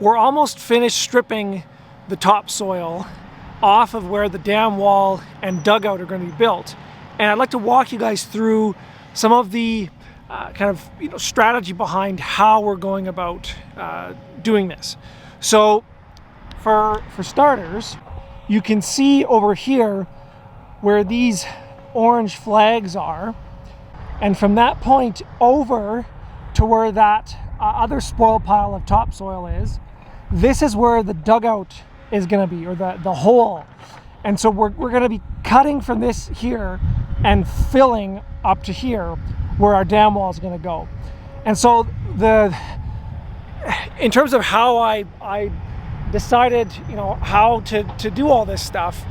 we're almost finished stripping the topsoil off of where the dam wall and dugout are going to be built. And I'd like to walk you guys through some of the strategy behind how we're going about doing this. So for starters, you can see over here where these orange flags are, and from that point over to where that other spoil pile of topsoil is, this is where the dugout is going to be, or the hole. And so we're going to be cutting from this here and filling up to here where our dam wall is going to go. And so in terms of how I decided, how to do all this stuff,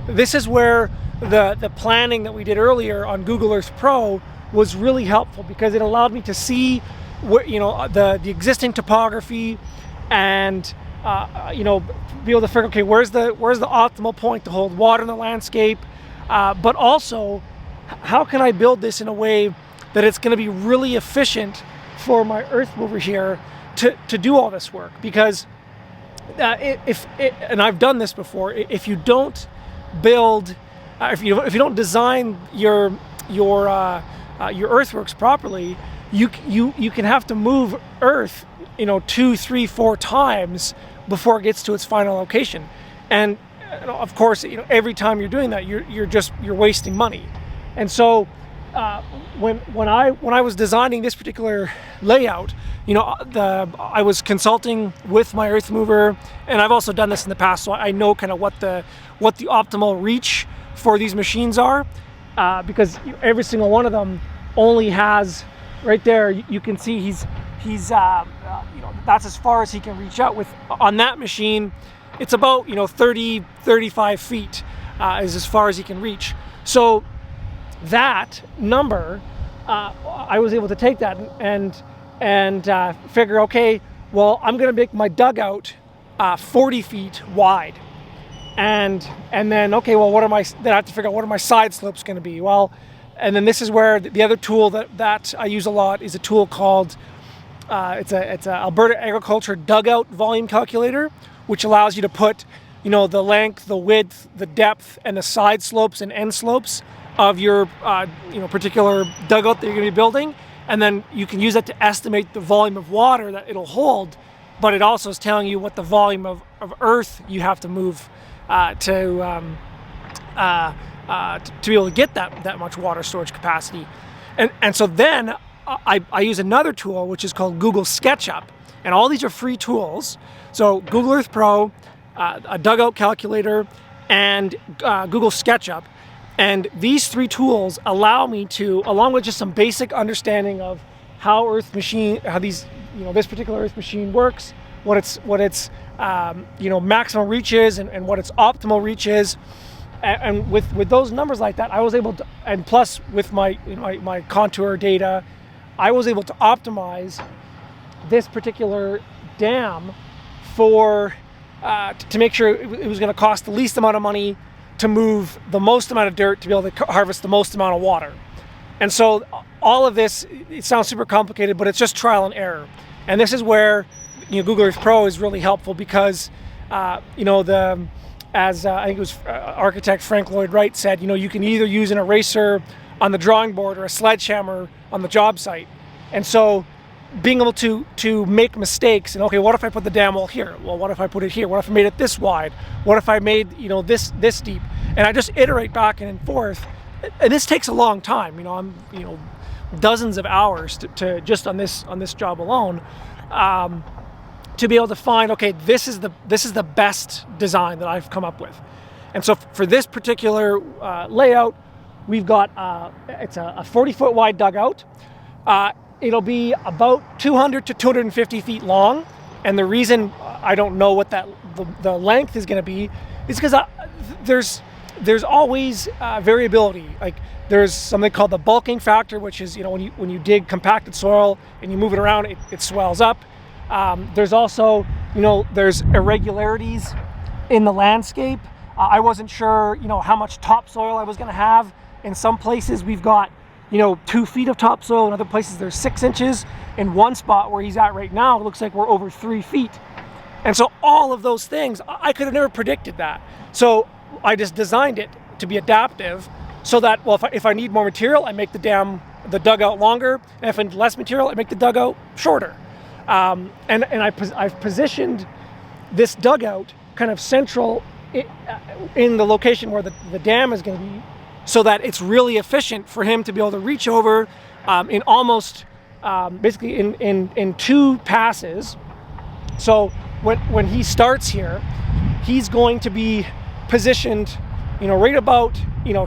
this is where the planning that we did earlier on Google Earth Pro was really helpful, because it allowed me to see where, the existing topography and be able to figure, okay, where's the optimal point to hold water in the landscape, but also how can I build this in a way that it's going to be really efficient for my earth mover here to do all this work. Because and I've done this before, if you don't build, if you don't design your earthworks properly, you can have to move earth 2, 3, 4 times before it gets to its final location. And of course, every time you're doing that, you're wasting money. And so when I was designing this particular layout, I was consulting with my earth mover, and I've also done this in the past, so I know kind of what the optimal reach for these machines are, because every single one of them only has, right there, you can see he's that's as far as he can reach out with. On that machine, it's about 35 feet is as far as he can reach. So that number, I was able to take that and figure, okay, well, I'm going to make my dugout 40 feet wide, and then, okay, well, then I have to figure out what are my side slopes going to be. Well, and then this is where the other tool that I use a lot is a tool called it's a Alberta Agriculture Dugout Volume Calculator, which allows you to put the length, the width, the depth, and the side slopes and end slopes of your particular dugout that you're going to be building, and then you can use that to estimate the volume of water that it'll hold. But it also is telling you what the volume of earth you have to move to be able to get that much water storage capacity. And so then I use another tool which is called Google SketchUp, and all these are free tools. So Google Earth Pro, a dugout calculator, and Google SketchUp. And these 3 tools allow me to, along with just some basic understanding of how this particular earth machine works, what its maximum reach is, and what its optimal reach is. And with those numbers like that, I was able to, and plus with my contour data, I was able to optimize this particular dam for to make sure it was going to cost the least amount of money to move the most amount of dirt to be able to harvest the most amount of water. And so all of this, it sounds super complicated, but it's just trial and error. And this is where Google Earth Pro is really helpful, because as I think it was architect Frank Lloyd Wright said, you can either use an eraser on the drawing board or a sledgehammer on the job site. And so being able to make mistakes, and okay, what if I put the dam wall here? Well, what if I put it here? What if I made it this wide? What if I made this deep? And I just iterate back and forth, and this takes a long time. I'm dozens of hours to just on this job alone, to be able to find, okay, this is the best design that I've come up with. And so for this particular layout, we've got it's a 40-foot wide dugout. It'll be about 200 to 250 feet long, and the reason I don't know what the length is going to be is because there's always variability. Like, there's something called the bulking factor, which is when you dig compacted soil and you move it around, it swells up. There's also there's irregularities in the landscape. I wasn't sure how much topsoil I was going to have. In some places we've got 2 feet of topsoil. In other places there's 6 inches. In one spot where he's at right now, it looks like we're over 3 feet. And so all of those things, I could have never predicted that. So I just designed it to be adaptive so that, well, if I need more material, I make the dugout longer. And if I need less material, I make the dugout shorter. And I've positioned this dugout kind of central in the location where the dam is going to be, so that it's really efficient for him to be able to reach over in almost basically in 2 passes. So when he starts here, he's going to be positioned, right about,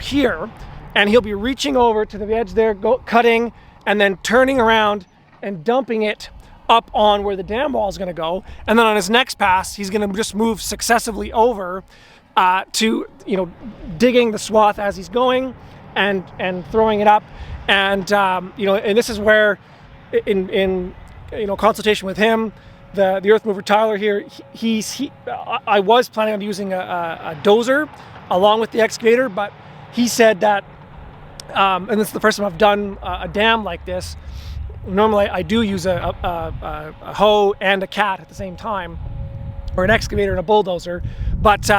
here, and he'll be reaching over to the edge there, cutting, and then turning around and dumping it up on where the dam wall is going to go. And then on his next pass, he's going to just move successively over to, digging the swath as he's going and throwing it up. And, and this is where in consultation with him, the earth mover Tyler here, I was planning on using a dozer along with the excavator, but he said that, and this is the first time I've done a dam like this. Normally I do use a hoe and a cat at the same time, or an excavator and a bulldozer, but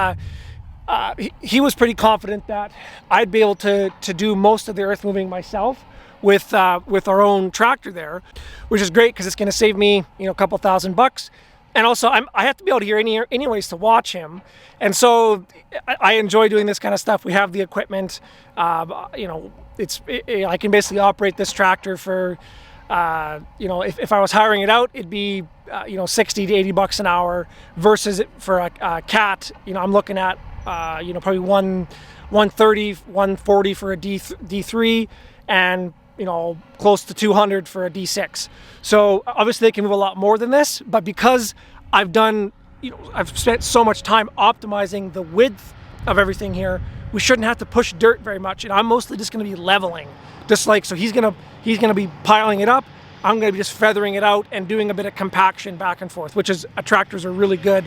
he was pretty confident that I'd be able to do most of the earth moving myself with our own tractor there, which is great because it's going to save me a couple $1,000. And also I have to be able to hear anyways to watch him, and so I enjoy doing this kind of stuff. We have the equipment, I can basically operate this tractor for if I was hiring it out, it'd be $60 to $80 an hour, versus for a cat, I'm looking at probably 130, 140 for a D3, and close to 200 for a D6. So obviously they can move a lot more than this, but because I've spent so much time optimizing the width of everything here, we shouldn't have to push dirt very much. And I'm mostly just going to be leveling, just like, so he's going to be piling it up. I'm going to be just feathering it out and doing a bit of compaction back and forth, which is, tractors are really good.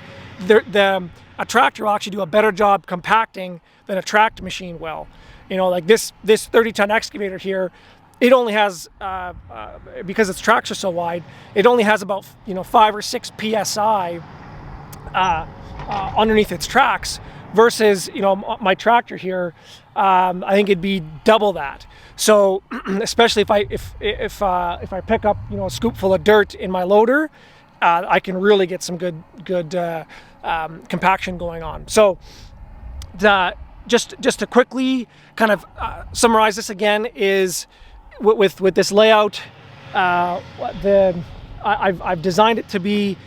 A tractor will actually do a better job compacting than a tracked machine will. Like this 30-ton excavator here, it only has, because its tracks are so wide, it only has about 5 or 6 psi underneath its tracks, versus my tractor here, I think it'd be double that. So especially if I pick up a scoop full of dirt in my loader, I can really get some good compaction going on. So just to quickly kind of summarize this again, is with this layout, I've designed it to be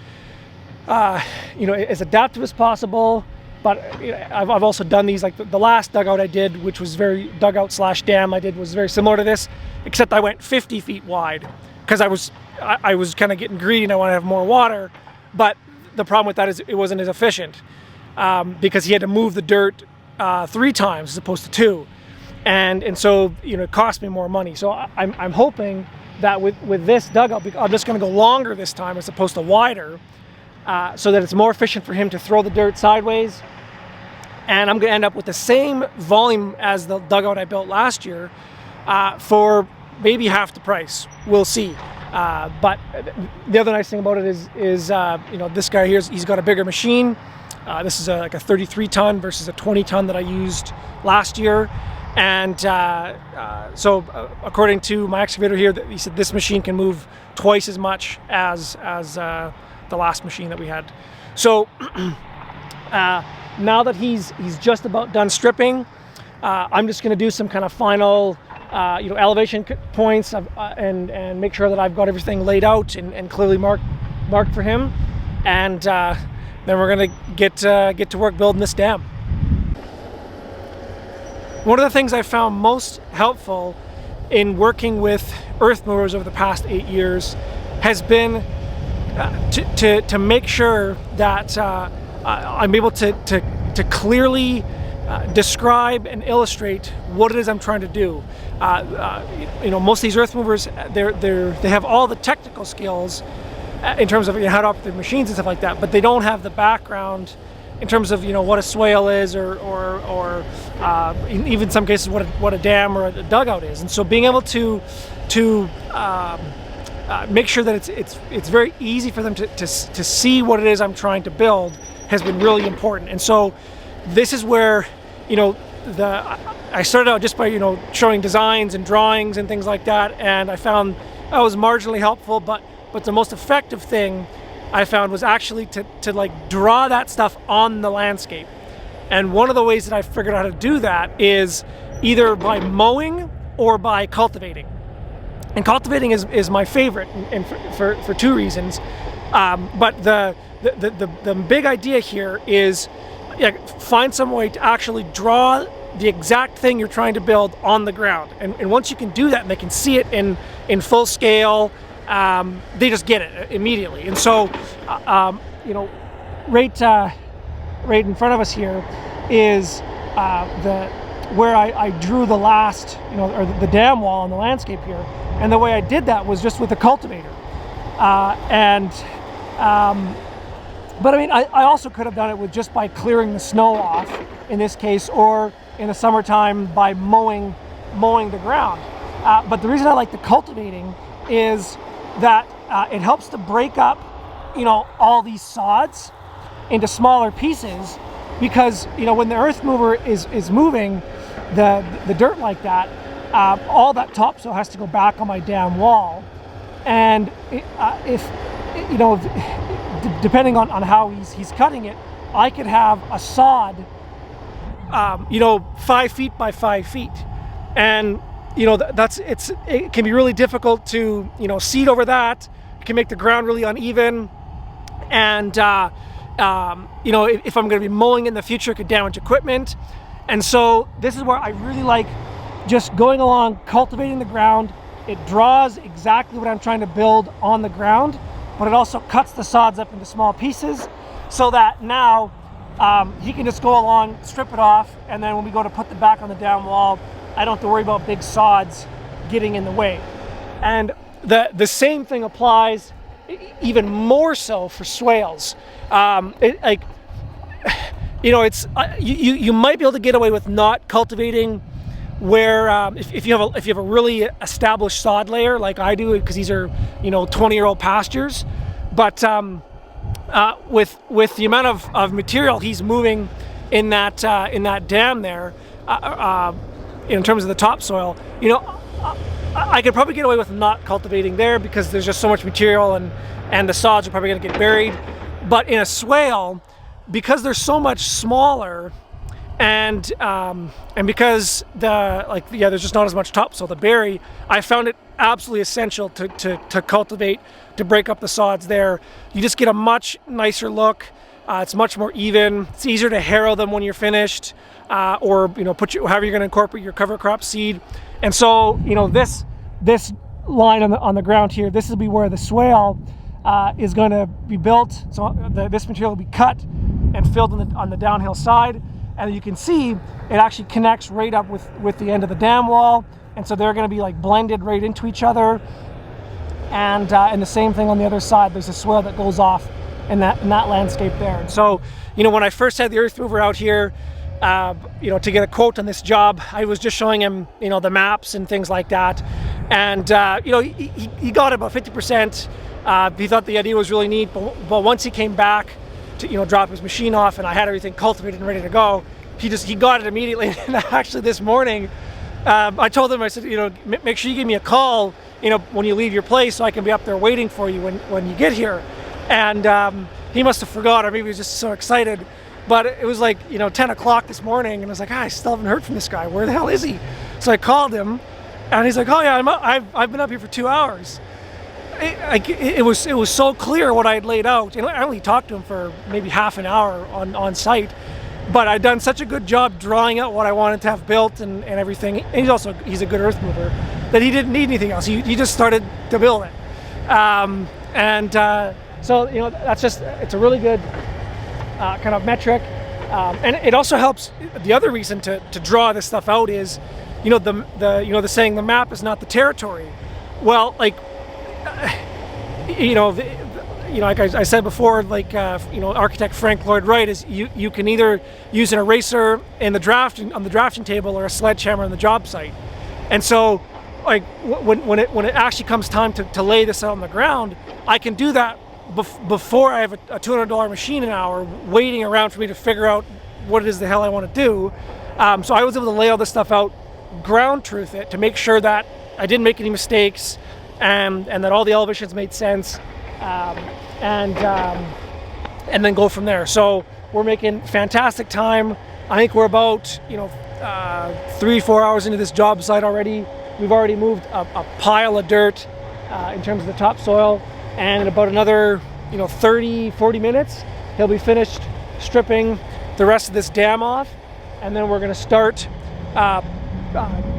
as adaptive as possible. But I've also done these, like the last dugout I did, which was dugout/dam I did, was very similar to this, except I went 50 feet wide because I was kind of getting greedy and I want to have more water. But the problem with that is it wasn't as efficient because he had to move the dirt 3 times as opposed to 2, and so it cost me more money. So I'm hoping that with this dugout, I'm just going to go longer this time as opposed to wider, so that it's more efficient for him to throw the dirt sideways. And I'm going to end up with the same volume as the dugout I built last year for maybe half the price. We'll see. But the other nice thing about it is this guy here, he's got a bigger machine. This is like a 33-ton versus a 20-ton that I used last year. And so according to my excavator here, he said this machine can move twice as much as the last machine that we had. So now that he's just about done stripping, I'm just going to do some kind of final elevation points and make sure that I've got everything laid out and clearly marked for him, and then we're going to get to work building this dam. One of the things I found most helpful in working with earth movers over the past 8 years has been to make sure that I'm able to clearly describe and illustrate what it is I'm trying to do. Most of these earth movers, they have all the technical skills in terms of how to operate the machines and stuff like that, but they don't have the background in terms of what a swale is, or even in some cases what a dam or a dugout is. And so being able to make sure that it's very easy for them to see what it is I'm trying to build has been really important. And so this is where, you know, I started out just by, you know, showing designs and drawings and things like that, and I found that was marginally helpful, but the most effective thing I found was actually to like draw that stuff on the landscape. And one of the ways that I figured out how to do that is either by mowing or by cultivating. And cultivating is my favorite, and for two reasons. But the big idea here is find some way to actually draw the exact thing you're trying to build on the ground. And once you can do that and they can see it in full scale, they just get it immediately. And so, you know, right in front of us here is where I drew the last, you know, or the dam wall on the landscape here. And the way I did that was just with a cultivator. But I mean, I also could have done it with just by clearing the snow off in this case, or in the summertime by mowing the ground. But the reason I like the cultivating is that it helps to break up, you know, all these sods into smaller pieces, because, you know, when the earth mover is moving the dirt like that, all that topsoil has to go back on my dam wall. And if you know, depending on how he's cutting it, I could have a sod, you know, 5 feet by 5 feet, and you know it can be really difficult to, you know, seed over that. It can make the ground really uneven, and you know, if I'm going to be mowing in the future, it could damage equipment. And so this is where I really like just going along, cultivating the ground. It draws exactly what I'm trying to build on the ground, but it also cuts the sods up into small pieces, so that now he can just go along, strip it off, and then when we go to put it back on the dam wall, I don't have to worry about big sods getting in the way. And the same thing applies even more so for swales. Like, you know, it's you might be able to get away with not cultivating where if you have a really established sod layer like I do, because these are, you know, 20-year-old pastures. But with the amount of material he's moving in that dam there, in terms of the topsoil, you know, I could probably get away with not cultivating there because there's just so much material, and the sods are probably going to get buried. But in a swale, because they're so much smaller, and because there's just not as much topsoil to bury, I found it absolutely essential to cultivate, to break up the sods there. You just get a much nicer look. It's much more even. It's easier to harrow them when you're finished, or, you know, however you're going to incorporate your cover crop seed. And so, you know, this line on the ground here, this will be where the swale is going to be built. So this material will be cut and filled on the downhill side. And you can see it actually connects right up with the end of the dam wall, and so they're going to be like blended right into each other. And the same thing on the other side. There's a swale that goes off in that landscape there. And so, you know, when I first had the earth mover out here, you know, to get a quote on this job, I was just showing him, you know, the maps and things like that. And you know, he got about 50%. He thought the idea was really neat, but once he came back to, you know, drop his machine off and I had everything cultivated and ready to go, he got it immediately. And actually this morning, I told him, I said, you know, make sure you give me a call, you know, when you leave your place, so I can be up there waiting for you when you get here. And he must have forgot, or maybe he was just so excited. But it was like, you know, 10 o'clock this morning, and I was like, I still haven't heard from this guy. Where the hell is he? So I called him, and he's like, oh yeah, I've been up here for 2 hours. It was so clear what I had laid out. You know, I only talked to him for maybe half an hour on site, but I'd done such a good job drawing out what I wanted to have built and everything. And he's a good earth mover, that he didn't need anything else. He just started to build it. So, you know, it's a really good kind of metric. And it also helps. The other reason to draw this stuff out is, you know, the saying, the map is not the territory. Well, like, you know, like I said before, like, you know, architect Frank Lloyd Wright is, you can either use an eraser on the drafting table or a sledgehammer on the job site. And so like when it actually comes time to lay this out on the ground, I can do that before I have a $200 machine an hour waiting around for me to figure out what it is the hell I want to do. So I was able to lay all this stuff out, ground truth it to make sure that I didn't make any mistakes, and that all the elevations made sense, and then go from there. So we're making fantastic time. I think we're about 3-4 hours into this job site already. We've already moved a pile of dirt in terms of the topsoil, and in about another 30-40 minutes he'll be finished stripping the rest of this dam off, and then we're going to start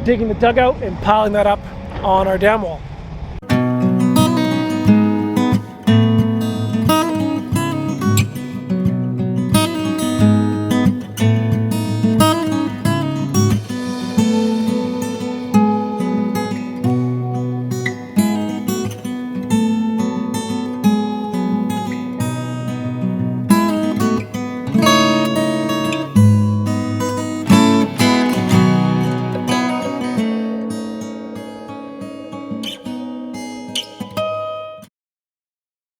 digging the dugout and piling that up on our dam wall.